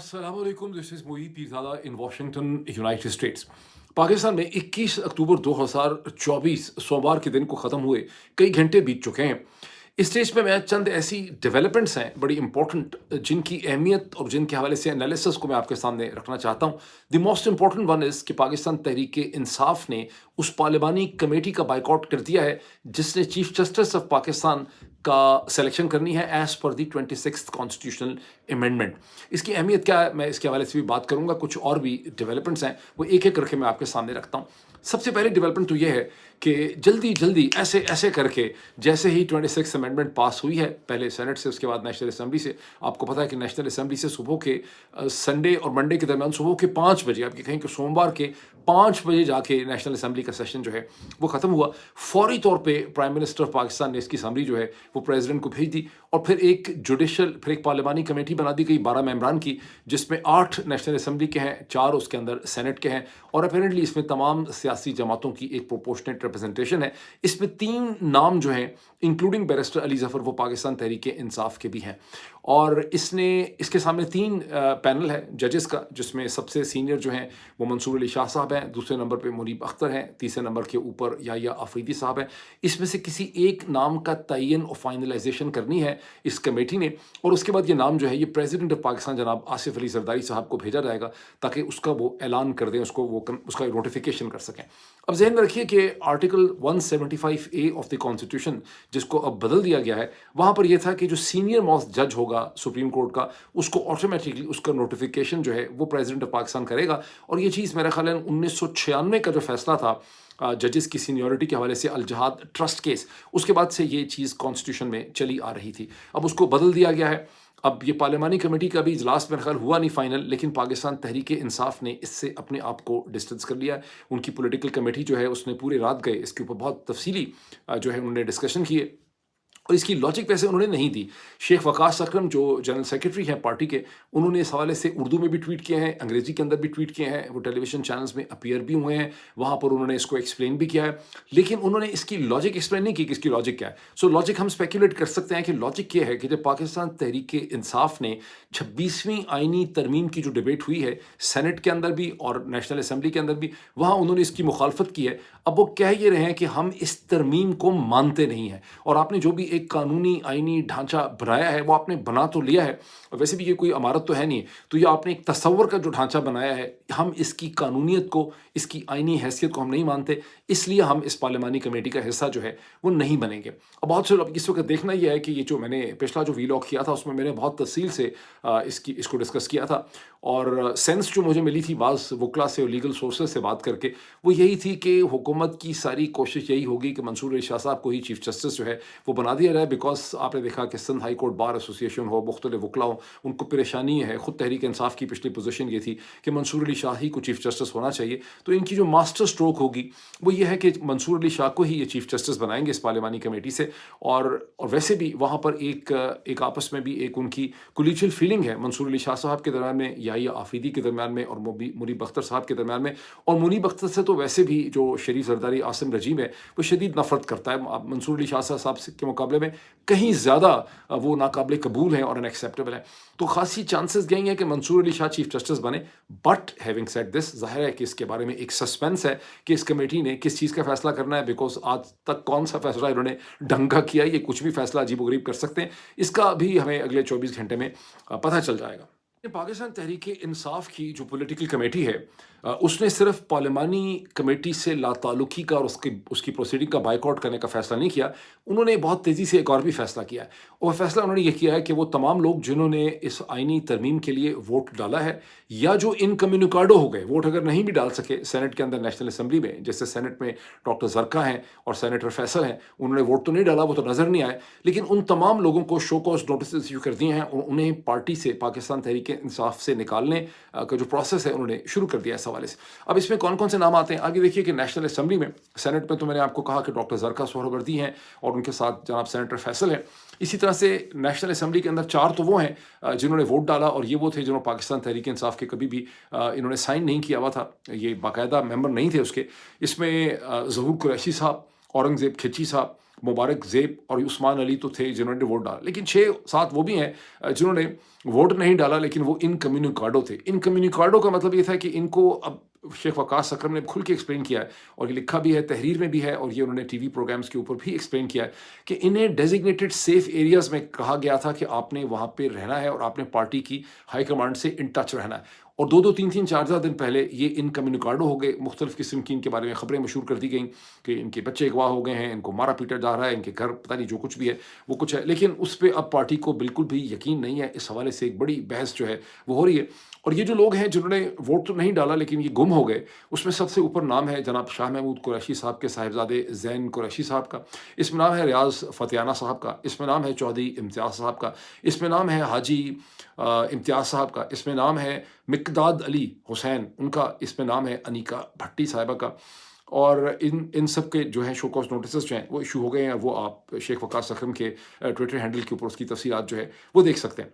Assalamualaikum, this is Moid Pirzada in Washington, United states. Pakistan में 21 अक्टूबर 2024 सोमवार के दिन को ख़त्म हुए कई घंटे बीत चुके हैं। इस स्टेज पे मैं चंद ऐसी डेवलपमेंट्स हैं बड़ी इंपॉर्टेंट, जिनकी अहमियत और जिनके हवाले से एनालिसिस को मैं आपके सामने रखना चाहता हूँ। The most important one is कि पाकिस्तान तहरीक इंसाफ ने उस पार्लिमानी कमेटी का बाइकआउट कर दिया है जिसने चीफ जस्टिस ऑफ पाकिस्तान का सिलेक्शन करनी है एज पर दी 26th कॉन्स्टिट्यूशनल अमेंडमेंट। इसकी अहमियत क्या है, मैं इसके हवाले से भी बात करूंगा। कुछ और भी डेवलपमेंट्स हैं, वो एक एक करके मैं आपके सामने रखता हूँ। सबसे पहले डेवलपमेंट तो ये है कि जल्दी जल्दी ऐसे ऐसे करके जैसे ही 26th अमेंडमेंट पास हुई है, पहले सेनेट से, उसके बाद नेशनल असम्बली से। आपको पता है कि नेशनल असम्बली से सुबह के संडे और मंडे के दरमियान सुबह के 5 बजे, आप ये कहें कि सोमवार के 5 बजे जाके नेशनल असम्बली का सेशन जो है वो ख़त्म हुआ। फौरी तौर पे प्राइम मिनिस्टर ऑफ पाकिस्तान ने इसकी समरी जो है वो प्रेसिडेंट को भेज दी और फिर एक पार्लिमानी कमेटी बना दी गई 12 मेंबरान की, जिसमें 8 नेशनल असम्बली के हैं, 4 उसके अंदर सेनेट के हैं और अपेरेंटली इसमें तमाम सियासी जमातों की एक प्रोपोर्शनेट रिप्रेजेंटेशन है। इसमें 3 नाम जो हैं इंक्लूडिंग बैरिस्टर अली ज़फ़र, वो पाकिस्तान तहरीक इंसाफ के भी हैं। और इसके सामने 3 पैनल है जजेस का, जिसमें सबसे सीनियर जो हैं वो मंसूर अली शाह साहब हैं, दूसरे नंबर पे मुनीब अख्तर हैं, तीसरे नंबर के ऊपर याहिया आफरीदी साहब हैं। इसमें से किसी एक नाम का तयन और फाइनलाइजेशन करनी है इस कमेटी ने, और उसके बाद ये नाम जो है ये प्रेसिडेंट ऑफ पाकिस्तान जनाब आसिफ अली जरदारी साहब को भेजा जाएगा ताकि उसका वो ऐलान कर दें, उसका नोटिफिकेशन कर सकें। अब जहन में रखिए कि article 175A of the constitution, जिसको अब बदल दिया गया है, वहाँ पर यह था कि जो सीनियर मोस्ट जज होगा सुप्रीम कोर्ट का, उसको ऑटोमेटिकली उसका नोटिफिकेशन जो है वो प्रेसिडेंट ऑफ पाकिस्तान करेगा। और ये चीज़ मेरा ख्याल है 1996 का जो फैसला था जजेस की सीनियरिटी के हवाले से, अल जहाद ट्रस्ट केस, उसके बाद से ये चीज़ कॉन्स्टिट्यूशन में चली आ रही थी। अब उसको बदल दिया गया है। अब ये पार्लिमानी कमेटी का भी इजलास मेरा ख्याल हुआ नहीं फाइनल, लेकिन पाकिस्तान तहरीक इंसाफ ने इससे अपने आप को डिस्टेंस कर लिया है। उनकी पॉलिटिकल कमेटी जो है उसने पूरे रात गए इसके ऊपर बहुत तफसीली जो है उन्होंने डिस्कशन किए और इसकी लॉजिक वैसे उन्होंने नहीं दी। शेख वकास अकरम जो जनरल सेक्रेटरी हैं पार्टी के, उन्होंने इस हवाले से उर्दू में भी ट्वीट किए हैं, अंग्रेजी के अंदर भी ट्वीट किए हैं, वो टेलीविजन चैनल्स में अपीयर भी हुए हैं, वहाँ पर उन्होंने इसको एक्सप्लेन भी किया है, लेकिन उन्होंने इसकी लॉजिक एक्सप्लेन नहीं की कि इसकी लॉजिक क्या है। सो लॉजिक हम स्पेकुलेट कर सकते हैं कि लॉजिक ये है कि जब पाकिस्तान तहरीक इंसाफ ने 26वीं आइनी तरमीम की जो डिबेट हुई है सेनेट के अंदर भी और नेशनल असम्बली के अंदर भी, वहाँ उन्होंने इसकी मुखालफत की है। अब वो कह ये रहे हैं कि हम इस तरमीम को मानते नहीं हैं, और आपने जो भी एक कानूनी आइनी ढांचा बनाया है वो आपने बना तो लिया है, और वैसे भी ये कोई इमारत तो है नहीं, तो ये आपने एक तस्वर का जो ढांचा बनाया है, हम इसकी कानूनियत को, इसकी आइनी हैसियत को हम नहीं मानते, इसलिए हम इस पार्लिमानी कमेटी का हिस्सा जो है वो नहीं बनेंगे। अब बहुत से लोग इस वक्त देखना ये है कि ये जो मैंने पिछला जो वीलॉग किया था उसमें मैंने बहुत तफसील से इसको डिस्कस किया था, और सेंस जो मुझे मिली थी बाज़ वकला से और लीगल सोर्सेज से बात करके, वो यही थी कि हुकूमत की सारी कोशिश यही होगी कि मंसूर अली शाह साहब को ही चीफ जस्टिस जो है वो बना दिया जाए, बिकॉज आपने देखा कि Sindh high court bar association हो, मुख्तलिफ वकला हो, उनको परेशानी है। खुद तहरीक इंसाफ की पिछली पोजीशन ये थी कि मंसूर अली शाह ही को चीफ जस्टिस होना चाहिए, तो इनकी जो मास्टर स्ट्रोक होगी वो ये है कि मंसूर अली शाह को ही ये चीफ जस्टिस बनाएंगे इस पार्लिमानी कमेटी से। और वैसे भी वहाँ पर एक आपस में भी एक उनकी कोलिजियल फीलिंग है मंसूर अली शाह साहब के दरमियान में, याहिया आफरीदी के दरमियान में और मुनीब अख्तर साहब के दरमियान में। और मुनीब अख्तर से तो वैसे भी जो शरीफ जरदारी आसिम रजीम है वो शदीद नफरत करता है मंसूर अली शाह साहब के मुकाबले में, कहीं ज़्यादा वो नाकाबिल कबूल हैं और अनएक्सेप्टेबल हैं। तो खासी चांसेस यही हैं कि मंसूर अली शाह चीफ जस्टिस बने। बट हैविंग सेड दिस, ज़ाहिर है कि इसके बारे में एक सस्पेंस है कि इस कमेटी ने किस चीज़ का फैसला करना है, बिकॉज आज तक कौन सा फैसला इन्होंने ढंग का किया, ये कुछ भी फैसला अजीब गरीब कर सकते हैं। इसका भी हमें अगले 24 घंटे में पता चल जाएगा। पाकिस्तान तहरीक इंसाफ की जो पॉलिटिकल कमेटी है उसने सिर्फ पार्लिमानी कमेटी से लाताल्लुकी का और उसकी प्रोसीडिंग का बाइकआउट करने का फैसला नहीं किया, उन्होंने बहुत तेज़ी से एक और भी फैसला किया है। और फैसला उन्होंने ये किया है कि वो तमाम लोग जिन्होंने इस आइनी तरमीम के लिए वोट डाला है, या जो इनकम्युनिकाडो हो गए, वोट अगर नहीं भी डाल सके सेनेट के अंदर नेशनल असम्बली में, जैसे सेनेट में डॉक्टर जरका हैं और सेनेटर फैसल हैं, उन्होंने वोट तो नहीं डाला, वो तो नज़र नहीं आए, लेकिन उन तमाम लोगों को शो कॉज नोटिस इशू कर दिए हैं और उन्हें पार्टी से, पाकिस्तान तहरीक इंसाफ से निकालने का जो प्रोसेस है उन्होंने शुरू कर दिया इस हवाले से। अब इसमें कौन कौन से नाम आते हैं आगे देखिए कि नेशनल असम्बली में, सेनेट में तो मैंने आपको कहा कि डॉक्टर जरका सोहरावर्दी हैं और उनके साथ जनाब सेनेटर फैसल हैं। इसी तरह से नेशनल असम्बली के अंदर 4 तो वो हैं जिन्होंने वोट डाला, और ये वो थे जिन्होंने पाकिस्तान तहरीक इंसाफ के कभी भी इन्होंने साइन नहीं किया हुआ था, ये बाकायदा मेंबर नहीं थे उसके। इसमें ज़हूर कुरैशी साहब, औरंगज़ेब खिची साहब, मुबारक ज़ेब और उस्मान अली तो थे जिन्होंने वोट डाला, लेकिन 6-7 वो भी हैं जिन्होंने वोट नहीं डाला, लेकिन वो इनकम्युनिकाडो थे। इनकम्युनिकाडो का मतलब ये था कि इनको अब शेख वकास अकरम ने खुल के एक्सप्लेन किया है, और ये लिखा भी है, तहरीर में भी है, और ये उन्होंने टीवी प्रोग्राम्स के ऊपर भी एक्सप्लेन किया है कि इन्हें डेजिग्नेटेड सेफ एरियाज़ में कहा गया था कि आपने वहाँ पे रहना है और आपने पार्टी की हाई कमांड से इन टच रहना है। और 2-2, 3-3, 4-4 दिन पहले ये इनकम्युनिकाडो हो गए, मुख्तलिफ़ किस्म की इनके बारे में खबरें मशहूर कर दी गईं कि इनके बच्चे अगवा हो गए हैं, इनको मारा-पीटा जा रहा है, इनके घर पता नहीं जो कुछ भी है, वो कुछ है। लेकिन उस पे अब पार्टी को बिल्कुल भी यकीन नहीं है। इस हवाले से एक बड़ी बहस जो है वो हो रही है। और ये जो लोग हैं जिन्होंने वोट तो नहीं डाला लेकिन ये गुम हो गए, उसमें सबसे ऊपर नाम है जनाब शाह महमूद कुरैशी साहब के साहिबजादे ज़ैन कुरैशी साहब का, इसमें नाम है रियाज़ फ़तियाना साहब का, इसमें नाम है चौधरी इम्तियाज़ साहब का, इसमें नाम है हाजी इम्तियाज़ साहब का, इसमें नाम है मिक़दाद अली हुसैन उनका, इसमें नाम है अनीका भट्टी साहिबा का। और इन सब के जो है शो कॉज़ नोटिसेस जो हैं वो इशू हो गए हैं। वो आप शेख वकास अकरम के ट्विटर हैंडल के ऊपर उसकी तफ़सीलात जो है वो देख सकते हैं।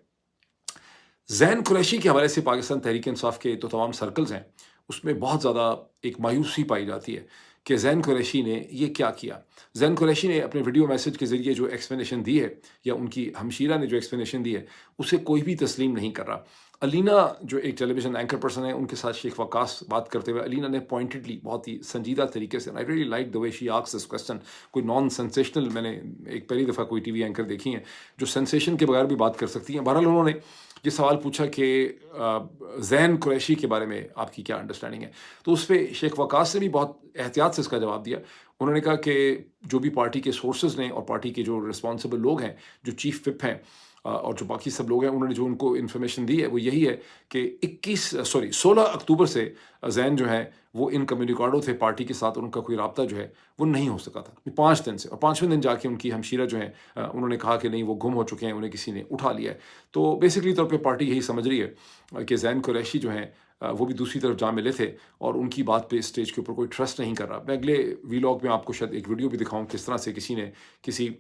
ज़ैन कुरैशी के हवाले से पाकिस्तान तहरीक इंसाफ के तो तमाम सर्कल्स हैं, उसमें बहुत ज़्यादा एक मायूसी पाई जाती है कि ज़ैन कुरैशी ने ये क्या किया। ज़ैन कुरैशी ने अपने वीडियो मैसेज के ज़रिए जो एक्सप्लेनेशन दी है, या उनकी हमशीरा ने जो एक्सप्लेनेशन दी है, उसे कोई भी तस्लीम नहीं कर रहा। अलीना जो एक टेलीविज़न एंकर पर्सन है, उनके साथ शेख वकास बात करते हुए अलीना ने पॉइंटेडली बहुत ही संजीदा तरीके से, I really like the way she asks this question, कोई नॉन सेंसेशनल, मैंने एक पहली दफ़ा कोई टीवी एंकर देखी हैं जो सेंसेशन के बगैर भी बात कर सकती हैं। बहरहाल उन्होंने ये सवाल पूछा कि ज़ैन कुरैशी के बारे में आपकी क्या अंडरस्टैंडिंग है? तो उस पे शेख वकास ने भी बहुत एहतियात से इसका जवाब दिया। उन्होंने कहा कि जो भी पार्टी के सोर्सेज़ ने और पार्टी के जो रिस्पॉन्सिबल लोग हैं, जो चीफ व्हिप हैं और जो बाकी सब लोग हैं, उन्होंने जो उनको इन्फॉर्मेशन दी है वो यही है कि 16 अक्टूबर से ज़ैन जो है वो इनकम्युनिकाडो थे पार्टी के साथ, और उनका कोई राब्ता जो है वो नहीं हो सका था 5 दिन से। और 5वें दिन जाके उनकी हमशीरा जो है उन्होंने कहा कि नहीं वो गुम हो चुके हैं, उन्हें किसी ने उठा लिया है। तो बेसिकली तौर पे पार्टी यही समझ रही है कि ज़ैन कुरैशी जो हैं वो भी दूसरी तरफ जा मिले थे, और उनकी बात पे स्टेज के ऊपर कोई ट्रस्ट नहीं कर रहा। मैं अगले वीलॉग में आपको शायद एक वीडियो भी दिखाऊँ किस तरह से किसी ने किसी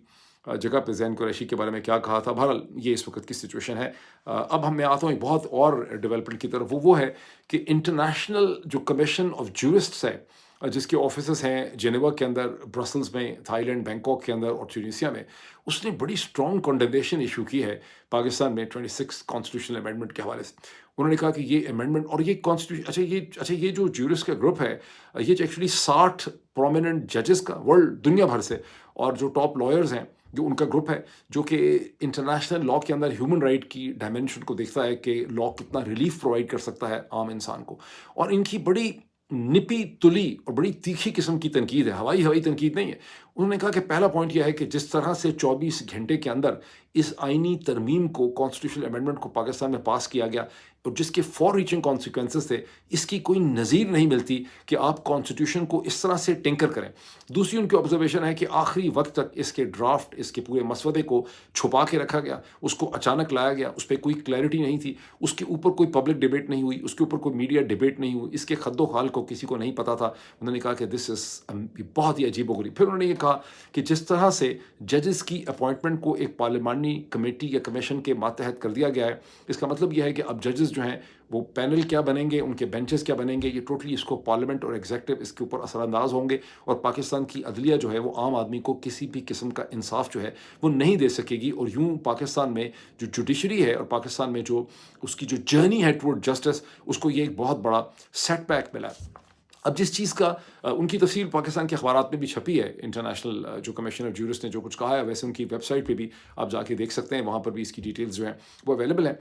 जगह पे ज़ैन कुरैशी के बारे में क्या कहा था। बहरहाल ये इस वक्त की सिचुएशन है। अब मैं आता हूँ एक बहुत और डेवलपमेंट की तरफ, वो है कि इंटरनेशनल जो कमीशन ऑफ ज्यूरिस्ट्स है, जिसके ऑफिसेस हैं जेनेवा के अंदर, ब्रसल्स में, थाईलैंड, बैंकॉक के अंदर और ट्यूनीसिया में, उसने बड़ी स्ट्रॉन्ग कंडेमनेशन इशू की है पाकिस्तान में 26 कॉन्स्टिट्यूशनल अमेंडमेंट के हवाले से। उन्होंने कहा कि ये अमेंडमेंट और ये कॉन्स्टिट्यूशन, ये जो ज्यूरिस्ट का ग्रुप है, ये जो एक्चुअली 60 प्रोमिनेंट जजेस का वर्ल्ड दुनिया भर से, और जो टॉप लॉयर्स हैं, जो उनका ग्रुप है, जो कि इंटरनेशनल लॉ के अंदर ह्यूमन राइट की डायमेंशन को देखता है कि लॉ कितना रिलीफ प्रोवाइड कर सकता है आम इंसान को। और इनकी बड़ी निपी तुली और बड़ी तीखी किस्म की तनकीद है, हवाई तनकीद नहीं है। उन्होंने कहा कि पहला पॉइंट यह है कि जिस तरह से 24 घंटे के अंदर इस आईनी तरमीम को, कॉन्स्टिट्यूशनल अमेंडमेंट को पाकिस्तान में पास किया गया, और जिसके फॉर रीचिंग कॉन्सिक्वेंसेस थे, इसकी कोई नज़ीर नहीं मिलती कि आप कॉन्स्टिट्यूशन को इस तरह से टिंकर करें। दूसरी उनकी ऑब्जर्वेशन है कि आखिरी वक्त तक इसके ड्राफ्ट, इसके पूरे मसवदे को छुपा के रखा गया, उसको अचानक लाया गया, उस पर कोई क्लैरिटी नहीं थी, उसके ऊपर कोई पब्लिक डिबेट नहीं हुई, उसके ऊपर कोई मीडिया डिबेट नहीं हुई, इसके खद्दो खाल को किसी को नहीं पता था। उन्होंने कहा कि दिस इज़ बहुत ही अजीबोगरीब। फिर उन्होंने ये कहा कि जिस तरह से जजेस की अपॉइंटमेंट को एक पार्लिमानी कमेटी या कमीशन के मातहत कर दिया गया है, इसका मतलब यह है कि अब जजेस जो हैं वो पैनल क्या बनेंगे, उनके बेंचेस क्या बनेंगे, ये टोटली इसको पार्लियामेंट और एग्जीक्यूटिव इसके ऊपर असरअंदाज होंगे, और पाकिस्तान की अदलिया जो है वो आम आदमी को किसी भी किस्म का इंसाफ जो है वो नहीं दे सकेगी। और यूँ पाकिस्तान में जो जुडिशरी है और पाकिस्तान में जो उसकी जो जर्नी है टुवर्ड जस्टिस, उसको ये एक बहुत बड़ा सेटबैक मिला है। अब जिस चीज़ का उनकी तफसील पाकिस्तान के अखबारात में भी छपी है, इंटरनेशनल जो कमीशन ऑफ ज्यूरिस्ट ने जो कुछ कहा है, वैसे उनकी वेबसाइट पे भी आप जाके देख सकते हैं, वहाँ पर भी इसकी डिटेल्स जो हैं वो अवेलेबल हैं।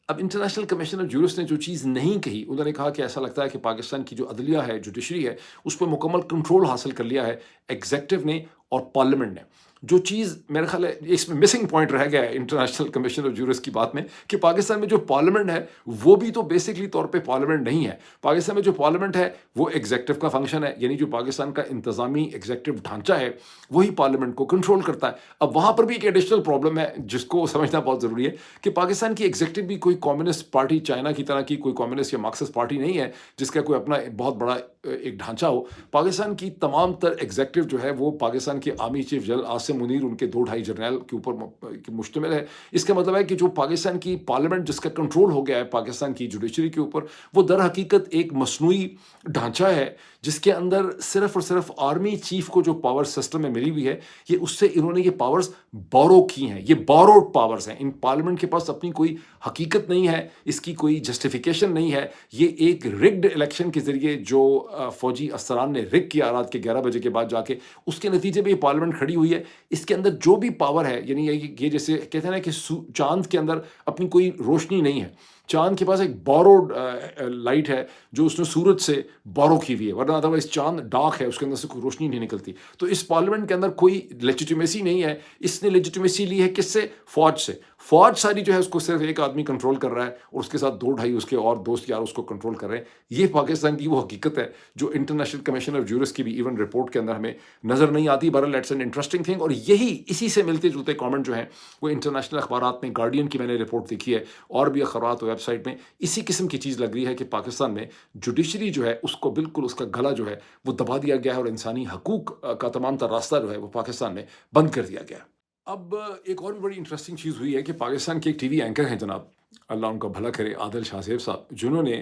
अब इंटरनेशनल कमीशन ऑफ ज्यूरिस्ट ने जो चीज़ नहीं कही, उन्होंने कहा कि ऐसा लगता है कि पाकिस्तान की जो अदलिया है, जुडिशरी है, उस पर मुकम्मल कंट्रोल हासिल कर लिया है एग्जीक्यूटिव ने और पार्लियामेंट ने। जो चीज़ मेरा ख्याल है इसमें मिसिंग पॉइंट रह गया है इंटरनेशनल कमीशन ऑफ ज्यूरिस्ट की बात में, कि पाकिस्तान में जो पार्लियामेंट है वो भी तो बेसिकली तौर पे पार्लियामेंट नहीं है। पाकिस्तान में जो पार्लियामेंट है वो एग्जीक्यूटिव का फंक्शन है, यानी जो पाकिस्तान का इंतज़ामी एग्जीक्यूटिव ढांचा है वही पार्लियामेंट को कंट्रोल करता है। अब वहाँ पर भी एक एडिशनल प्रॉब्लम है जिसको समझना बहुत ज़रूरी है कि पाकिस्तान की एग्जीक्यूटिव भी कोई कम्युनिस्ट पार्टी, चाइना की तरह की कोई कम्युनिस्ट या मार्क्सिस्ट पार्टी नहीं है जिसका कोई अपना बहुत बड़ा एक ढांचा हो। पाकिस्तान की तमाम तर एग्जीक्यूटिव जो है वो पाकिस्तान के army chief general Asim Qasim Munir उनके 2-2.5 जर्नैल के ऊपर मुश्तमिल है। इसका मतलब है कि जो पाकिस्तान की पार्लियामेंट जिसका कंट्रोल हो गया है पाकिस्तान की जुडिशरी के ऊपर, वो दर हकीकत एक मसनूई ढांचा है, जिसके अंदर सिर्फ़ और सिर्फ़ आर्मी चीफ़ को जो पावर सिस्टम में मिली हुई है, ये उससे इन्होंने ये पावर्स बोरो की हैं, ये बोरोड पावर्स हैं। इन पार्लियामेंट के पास अपनी कोई हकीकत नहीं है, इसकी कोई जस्टिफिकेशन नहीं है। ये एक रिग्ड इलेक्शन के ज़रिए जो फ़ौजी अफ़सरान ने रिग किया रात के 11 बजे के बाद जाके, उसके नतीजे में ये पार्लियामेंट खड़ी हुई है। इसके अंदर जो भी पावर है, यानी ये जैसे कहते हैं ना कि चाँद के अंदर अपनी कोई रोशनी नहीं है। चाँद के पास एक बोरोड लाइट है जो उसने सूरज से बोरो की हुई है, वरना अदरवाइज़ चाँद डार्क है, उसके अंदर से कोई रोशनी नहीं निकलती। तो इस पार्लियामेंट के अंदर कोई लेजिटिमेसी नहीं है। इसने लेजिटिमेसी ली है किससे? फ़ौज से। फ़ौज सारी जो है उसको सिर्फ़ एक आदमी कंट्रोल कर रहा है और उसके साथ 2-2.5 उसके और दोस्त यार उसको कंट्रोल कर रहे हैं। ये पाकिस्तान की वो हकीकत है जो इंटरनेशनल कमीशन ऑफ ज्यूरिस की भी इवन रिपोर्ट के अंदर हमें नज़र नहीं आती। बहरहाल दैट्स एन इंटरेस्टिंग थिंग, और यही इसी से मिलते-जुलते कमेंट जो हैं वो इंटरनेशनल अखबारात में, गार्डियन की मैंने रिपोर्ट देखी है और भी अखबारात वेबसाइट में इसी किस्म की चीज़ लग रही है कि पाकिस्तान में जुडिशरी जो है उसको बिल्कुल उसका गला जो है वो दबा दिया गया है और इंसानी हकूक़ का तमाम तर रास्ता जो है वो पाकिस्तान में बंद कर दिया गया है। अब एक और भी बड़ी इंटरेस्टिंग चीज़ हुई है कि पाकिस्तान के एक टीवी एंकर हैं जनाब, अल्लाह उनका भला करे, आदिल शाहज़ेब साहब, जिन्होंने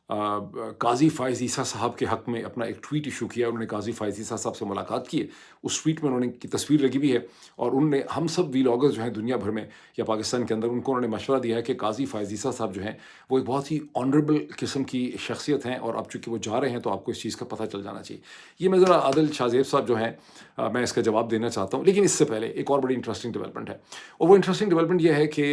काज़ी फ़ाइज़ ईसा साहब के हक़ में अपना एक ट्वीट इशू किया। उन्होंने काज़ी फ़ाइज़ ईसा साहब से मुलाकात की है। उस ट्वीट में उन्होंने की तस्वीर लगी हुई है और उन्होंने हम सब व्लॉगर्स जो हैं दुनिया भर में या पाकिस्तान के अंदर, उनको उन्होंने मशवरा दिया है कि काज़ी फ़ाइज़ ईसा साहब जो हैं वो एक बहुत ही ऑनरेबल किस्म की शख्सियत हैं और अब चूँकि वो जा रहे हैं तो आपको इस चीज़ का पता चल जाना चाहिए। ये मैं ज़रा आदिल शाहज़ेब साहब जो हैं मैं इसका जवाब देना चाहता हूँ, लेकिन इससे पहले एक और बड़ी इंटरेस्टिंग डेवलपमेंट है, और वो इंटरेस्टिंग डेवलपमेंट ये है कि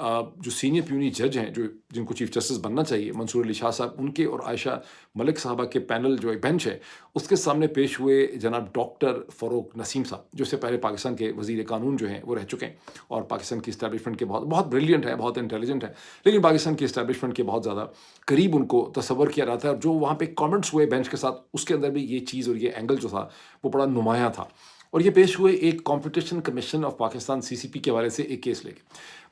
जो सीनियर प्यूनी जज हैं जो जिनको चीफ जस्टिस बनना चाहिए, मंसूर अली शाह साहब, उनके और आयशा मलिक साहबा के पैनल जो एक बेंच है उसके सामने पेश हुए जनाब डॉक्टर फ़ारूक नसीम साहब, जो इससे पहले पाकिस्तान के वज़ीर कानून जो हैं वो रह चुके हैं और पाकिस्तान की इस्टेब्लिशमेंट के बहुत बहुत ब्रिलियंट है, बहुत इंटेलिजेंट है, लेकिन पाकिस्तान की इस्टेब्लिशमेंट के बहुत ज़्यादा करीब उनको तस्वर किया जाता है। और जो वहाँ पे कमेंट्स हुए बेंच के साथ, उसके अंदर भी ये चीज़ और ये एंगल जो था वो बड़ा नुमायाँ था। और ये पेश हुए एक competition commission of Pakistan CCP के हवाले से एक केस लेके।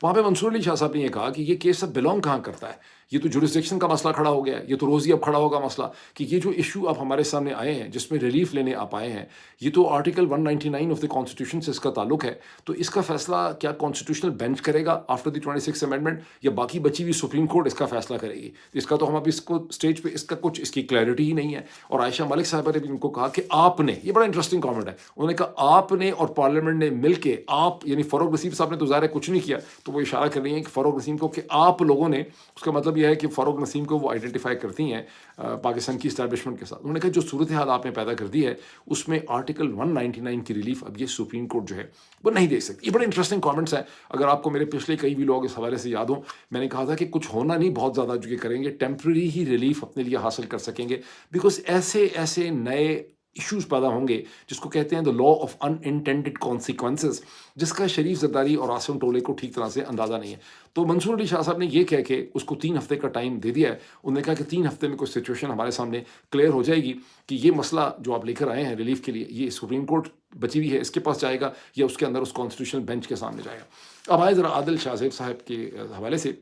वहाँ पे मंसूर अली शाह साहब ने ये कहा कि ये केस अब बिलोंग कहाँ करता है, ये तो जुरिस्डिक्शन का मसला खड़ा हो गया है, ये तो रोज़ी अब खड़ा होगा मसला कि ये जो इशू अब हमारे सामने आए हैं जिसमें रिलीफ लेने आप आए हैं, ये तो आर्टिकल 199 ऑफ द कॉन्स्टिट्यूशन से इसका ताल्लुक है, तो इसका फैसला क्या कॉन्स्टिट्यूशनल बेंच करेगा आफ्टर द 26th अमेंडमेंट, या बाकी बची हुई सुप्रीम कोर्ट इसका फैसला करेगी? इसका तो हम अभी इसको स्टेज पे इसका कुछ इसकी क्लैरिटी ही नहीं है। और आयशा मलिक साहबा ने भी उनको कहा कि आपने, ये बड़ा इंटरेस्टिंग कॉमेंट है, उन्होंने कहा आपने और पार्लियामेंट ने मिलके, आप यानी फ़ारूक नसीम साहब ने तो ज़ाहिर है कुछ नहीं किया, तो वो इशारा कर रही हैं कि फ़ारूक नसीम को कि आप लोगों ने, उसका मतलब यह है कि फ़ारूक नसीम को वो आइडेंटिफाई करती हैं पाकिस्तान की इस्टेब्लिशमेंट के साथ। उन्होंने कहा जो सूरत हाल आपने पैदा कर दी है उसमें आर्टिकल 199 की रिलीफ अब ये सुप्रीम कोर्ट जो है वो नहीं दे सकती। ये बड़े इंटरेस्टिंग कमेंट्स हैं। अगर आपको मेरे पिछले कई भी लोग इस हवाले से याद हो, मैंने कहा था कि कुछ होना नहीं, बहुत ज़्यादा जो ये करेंगे टेम्प्रेरी ही रिलीफ अपने लिए हासिल कर सकेंगे, बिकॉज ऐसे ऐसे नए इश्यूज पैदा होंगे जिसको कहते हैं the law of unintended consequences, जिसका शरीफ जरदारी और आसिम टोले को ठीक तरह से अंदाज़ा नहीं है। तो मंसूर अली शाह साहब ने ये कह के उसको 3 हफ्ते का टाइम दे दिया है। उन्होंने कहा कि 3 हफ्ते में कोई सिचुएशन हमारे सामने क्लियर हो जाएगी कि ये मसला जो आप लेकर आए हैं रिलीफ के लिए, ये सुप्रीम कोर्ट बची हुई है इसके पास जाएगा या उसके अंदर उस कॉन्स्टिट्यूशनल बेंच के सामने जाएगा। अब आए ज़रा आदिल शाहज़ेब साहब के हवाले से,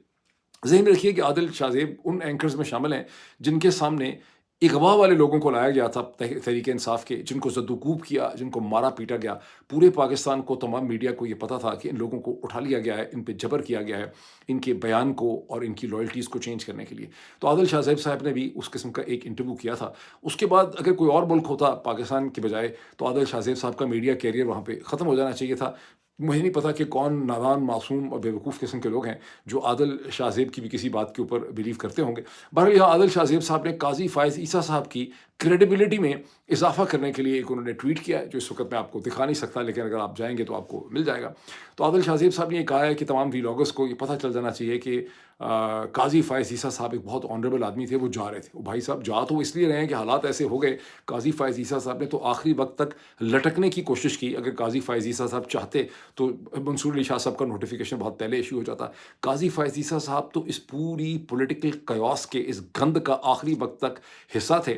ज़हन में रखिए कि आदिल शाहज़ेब उन एंकर्स में शामिल हैं जिनके सामने अगवा वाले लोगों को लाया गया था तहरीक इंसाफ के, जिनको ज़द्दूकूब किया, जिनको मारा पीटा गया। पूरे पाकिस्तान को, तमाम मीडिया को ये पता था कि इन लोगों को उठा लिया गया है, इन पे जबर किया गया है इनके बयान को और इनकी लॉयल्टीज़ को चेंज करने के लिए। तो आदिल शाहज़ेब साहब ने भी उस किस्म का एक इंटरव्यू किया था। उसके बाद अगर कोई और मुल्क होता पाकिस्तान के बजाय, तो आदिल शाहज़ेब साहब का मीडिया कैरियर वहाँ पे ख़त्म हो जाना चाहिए था। मुझे नहीं पता कि कौन नादान, मासूम और बेवकूफ़ किस्म के लोग हैं जो आदिल शाहज़ेब की भी किसी बात के ऊपर बिलीव करते होंगे। बहरहाल यहाँ आदिल शाहज़ेब साहब ने काज़ी फ़ाइज़ ईसा साहब की क्रेडिबिलिटी में इजाफा करने के लिए एक उन्होंने ट्वीट किया है, जो इस वक्त मैं आपको दिखा नहीं सकता, लेकिन अगर आप जाएंगे तो आपको मिल जाएगा। तो आदिल शाहज़ेब साहब ने ये कहा है कि तमाम व्लॉगर्स को ये पता चल जाना चाहिए कि काज़ी फ़ाइज़ ईसा साहब एक बहुत ऑनरेबल आदमी थे, वो जा रहे थे। वो भाई साहब जा तो इसलिए रहे हैं कि हालात ऐसे हो गए। काज़ी फ़ाइज़ ईसा साहब ने तो आखिरी वक्त तक लटकने की कोशिश की। अगर काज़ी फ़ाइज़ ईसा साहब चाहते तो मंसूर अली शाह साहब का नोटिफिकेशन बहुत पहले इशू हो जाता। काज़ी फ़ाइज़ ईसा साहब तो इस पूरी पॉलिटिकल कयास के इस गंद का आखिरी वक्त तक हिस्सा थे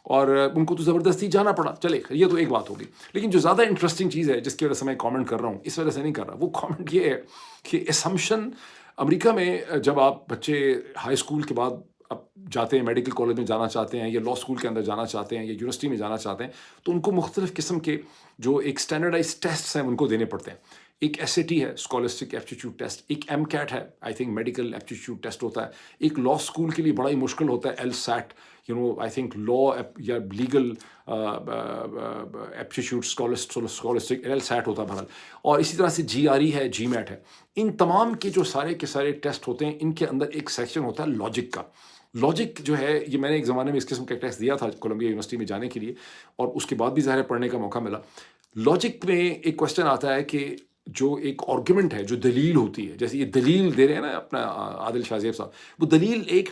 और उनको तो ज़बरदस्ती जाना पड़ा। चले, ये तो एक बात होगी, लेकिन जो ज़्यादा इंटरेस्टिंग चीज़ है जिसकी वजह से मैं कमेंट कर रहा हूँ, इस वजह से नहीं कर रहा, वो कमेंट ये है कि असम्पशन अमेरिका में जब आप बच्चे हाई स्कूल के बाद अब جاتے ہیں میڈیکل کالج میں جانا چاہتے ہیں یا لا اسکول کے اندر جانا چاہتے ہیں یا یونیورسٹی میں جانا چاہتے ہیں تو ان کو مختلف قسم کے جو ایک اسٹینڈرڈائز ٹیسٹس ہیں ان کو دینے پڑتے ہیں. ایک ایس اے ٹی ہے اسکالسٹک ایپٹیٹیوڈ ٹیسٹ, ایک ایم کیٹ ہے I think medical aptitude test ہوتا ہے, ایک لا اسکول کے لیے بڑا ہی مشکل ہوتا ہے ایل سیٹ, آئی تھنک لا یا لیگل ایپٹیٹیوڈ اسکالسٹک ایل سیٹ ہوتا ہے بہرحال, اور اسی طرح سے جی آر ای ہے, جی میٹ ہے. ان تمام کے جو سارے کے سارے ٹیسٹ ہوتے ہیں ان کے اندر ایک سیکشن ہوتا ہے لاجک کا. لاجک جو ہے یہ میں نے ایک زمانے میں اس قسم کا ٹیسٹ دیا تھا کولمبیا یونیورسٹی میں جانے کے لیے, اور اس کے بعد بھی ظاہر پڑھنے کا موقع ملا. لاجک میں ایک کوشچن آتا ہے کہ جو ایک آرگومنٹ ہے, جو دلیل ہوتی ہے, جیسے یہ دلیل دے رہے ہیں نا اپنا عادل شاہ زیب صاحب, وہ دلیل ایک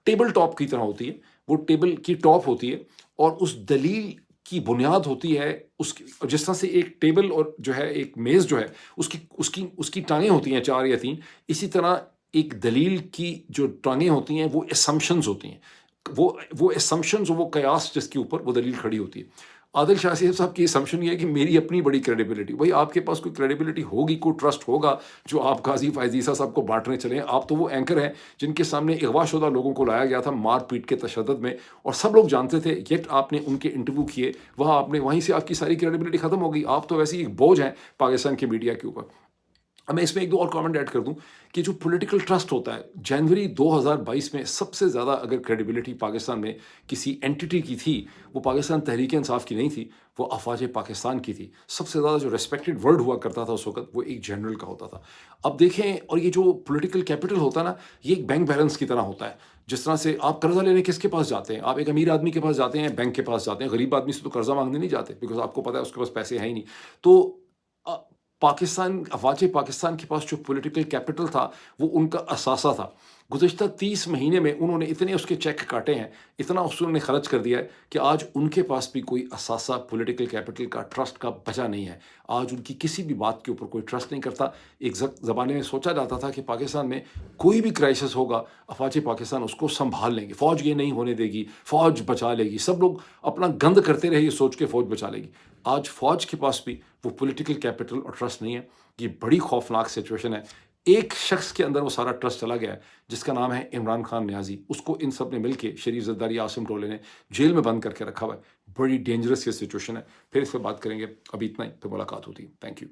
ٹیبل ٹاپ کی طرح ہوتی ہے, وہ ٹیبل کی ٹاپ ہوتی ہے اور اس دلیل کی بنیاد ہوتی ہے اس کی, جس طرح سے ایک ٹیبل اور جو ہے ایک میز جو ہے اس کی ٹانگیں ہوتی ہیں 4 یا 3, اسی طرح ایک دلیل کی جو ٹانگیں ہوتی ہیں وہ اسمپشنز ہوتی ہیں, وہ اسمپشنز, وہ قیاس جس کے اوپر وہ دلیل کھڑی ہوتی ہے. عادل شاہ صاحب کی اسمپشن یہ ہے کہ میری اپنی بڑی کریڈیبلٹی, بھائی آپ کے پاس کوئی کریڈیبلٹی ہوگی, کوئی ٹرسٹ ہوگا جو آپ قاضی فائز عیسیٰ صاحب کو بانٹنے چلیں. آپ تو وہ اینکر ہیں جن کے سامنے اغوا شدہ لوگوں کو لایا گیا تھا مار پیٹ کے تشدد میں, اور سب لوگ جانتے تھے, یٹ آپ نے ان کے انٹرویو کیے, وہاں آپ نے, وہیں سے آپ کی ساری کریڈیبلٹی ختم ہو گئی. آپ تو ویسے ہی ایک بوجھ ہیں پاکستان کے میڈیا کے اوپر. اب میں اس میں ایک دو اور کامنٹ ایڈ کر دوں کہ جو پولیٹیکل ٹرسٹ ہوتا ہے, جنوری 2022 میں سب سے زیادہ اگر کریڈیبلٹی پاکستان میں کسی اینٹی کی تھی, وہ پاکستان تحریک انصاف کی نہیں تھی, وہ افواج پاکستان کی تھی. سب سے زیادہ جو ریسپیکٹڈ ورڈ ہوا کرتا تھا اس وقت وہ ایک جنرل کا ہوتا تھا. اب دیکھیں, اور یہ جو پولیٹیکل کیپٹل ہوتا ہے نا, یہ ایک بینک بیلنس کی طرح ہوتا ہے. جس طرح سے آپ قرضہ لینے کس کے پاس جاتے ہیں, آپ ایک امیر آدمی کے پاس جاتے ہیں, بینک کے پاس جاتے ہیں, غریب آدمی سے تو قرضہ مانگنے نہیں جاتے, بیکاز آپ کو پتہ ہے اس کے پاس پیسے ہیں ہی نہیں. تو پاکستان, افواج پاکستان کے پاس جو پولیٹیکل کیپٹل تھا وہ ان کا اثاثہ تھا. گزشتہ 30 مہینے میں انہوں نے اتنے اس کے چیک کاٹے ہیں, اتنا اس نے خرچ کر دیا ہے کہ آج ان کے پاس بھی کوئی اثاثہ پولیٹیکل کیپٹل کا, ٹرسٹ کا بچا نہیں ہے. آج ان کی کسی بھی بات کے اوپر کوئی ٹرسٹ نہیں کرتا. ایک زمانے میں سوچا جاتا تھا کہ پاکستان میں کوئی بھی کرائسس ہوگا افواج پاکستان اس کو سنبھال لیں گے, فوج یہ نہیں ہونے دے گی, فوج بچا لے گی, سب لوگ اپنا گند کرتے رہے یہ سوچ کے فوج بچا لے گی. آج فوج کے پاس بھی وہ پولیٹیکل کیپٹل اور ٹرسٹ نہیں ہے. یہ بڑی خوفناک سچویشن ہے. ایک شخص کے اندر وہ سارا ٹرسٹ چلا گیا ہے جس کا نام ہے عمران خان نیازی. اس کو ان سب نے مل کے, شریف زرداری, عاصم ٹولے نے جیل میں بند کر کے رکھا ہوا ہے. بڑی ڈینجرس یہ سچویشن ہے. پھر اس پہ بات کریں گے, ابھی اتنا ہی, پھر ملاقات ہوتی ہے. Thank you.